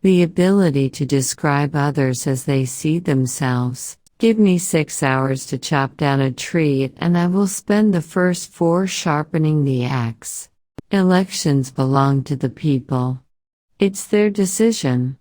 The ability to describe others as they see themselves. Give me 6 hours to chop down a tree and I will spend the first 4 sharpening the axe. Elections belong to the people. It's their decision.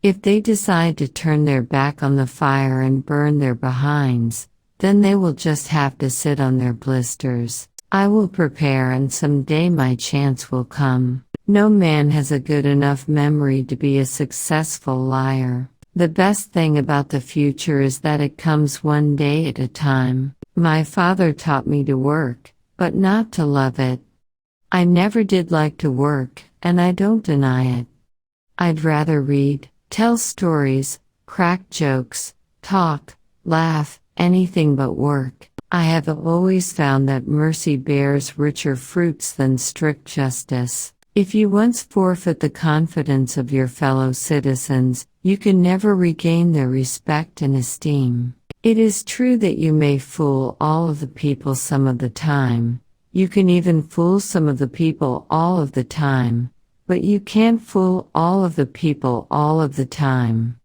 If they decide to turn their back on the fire and burn their behinds, then they will just have to sit on their blisters. I will prepare and someday my chance will come. No man has a good enough memory to be a successful liar. The best thing about the future is that it comes one day at a time. My father taught me to work, but not to love it. I never did like to work, and I don't deny it. I'd rather read, tell stories, crack jokes, talk, laugh, anything but work. I have always found that mercy bears richer fruits than strict justice. If you once forfeit the confidence of your fellow citizens, you can never regain their respect and esteem. It is true that you may fool all of the people some of the time. You can even fool some of the people all of the time. But you can't fool all of the people all of the time.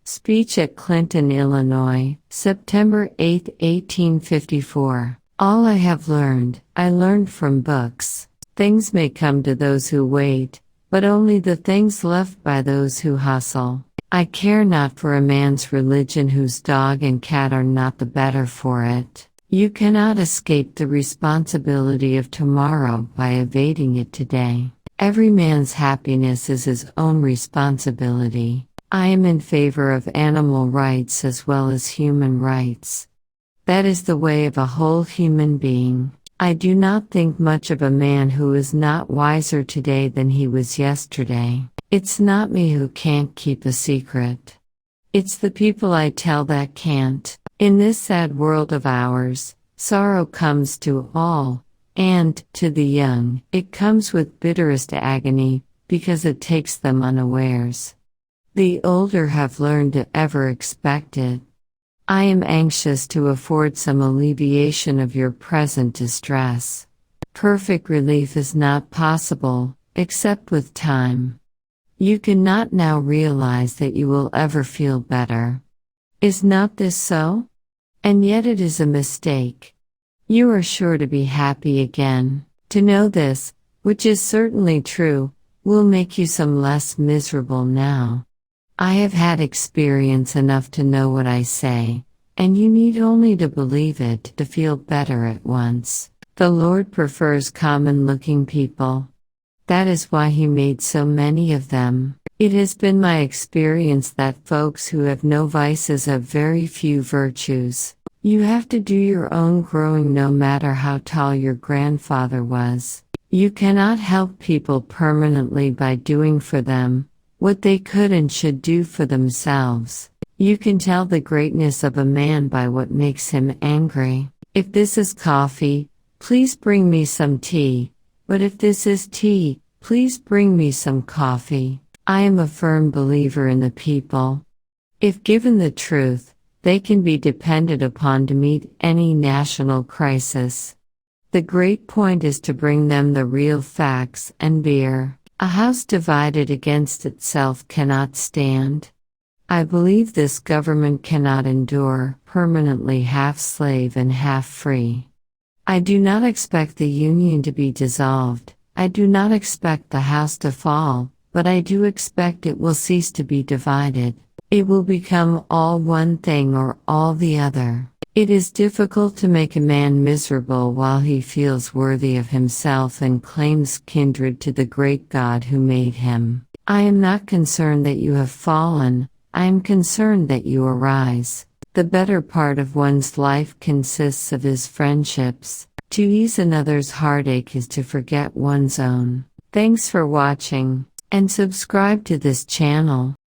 Speech at Clinton, Illinois, September 8, 1854. All I have learned, I learned from books. Things may come to those who wait, but only the things left by those who hustle. I care not for a man's religion whose dog and cat are not the better for it. You cannot escape the responsibility of tomorrow by evading it today. Every man's happiness is his own responsibility. I am in favor of animal rights as well as human rights. That is the way of a whole human being. I do not think much of a man who is not wiser today than he was yesterday. It's not me who can't keep a secret. It's the people I tell that can't. In this sad world of ours, sorrow comes to all, and, to the young, it comes with bitterest agony, because it takes them unawares. The older have learned to ever expect it. I am anxious to afford some alleviation of your present distress. Perfect relief is not possible, except with time. You cannot now realize that you will ever feel better. Is not this so? And yet it is a mistake. You are sure to be happy again. To know this, which is certainly true, will make you some less miserable now. I have had experience enough to know what I say, and you need only to believe it to feel better at once. The Lord prefers common-looking people. That is why He made so many of them. It has been my experience that folks who have no vices have very few virtues. You have to do your own growing no matter how tall your grandfather was. You cannot help people permanently by doing for them what they could and should do for themselves. You can tell the greatness of a man by what makes him angry. If this is coffee, please bring me some tea, but if this is tea, please bring me some coffee. I am a firm believer in the people. If given the truth, they can be depended upon to meet any national crisis. The great point is to bring them the real facts and beer. A house divided against itself cannot stand. I believe this government cannot endure, permanently half slave and half free. I do not expect the Union to be dissolved. I do not expect the house to fall, but I do expect it will cease to be divided. It will become all one thing or all the other. It is difficult to make a man miserable while he feels worthy of himself and claims kindred to the great God who made him. I am not concerned that you have fallen, I am concerned that you arise. The better part of one's life consists of his friendships. To ease another's heartache is to forget one's own. Thanks for watching, and subscribe to this channel.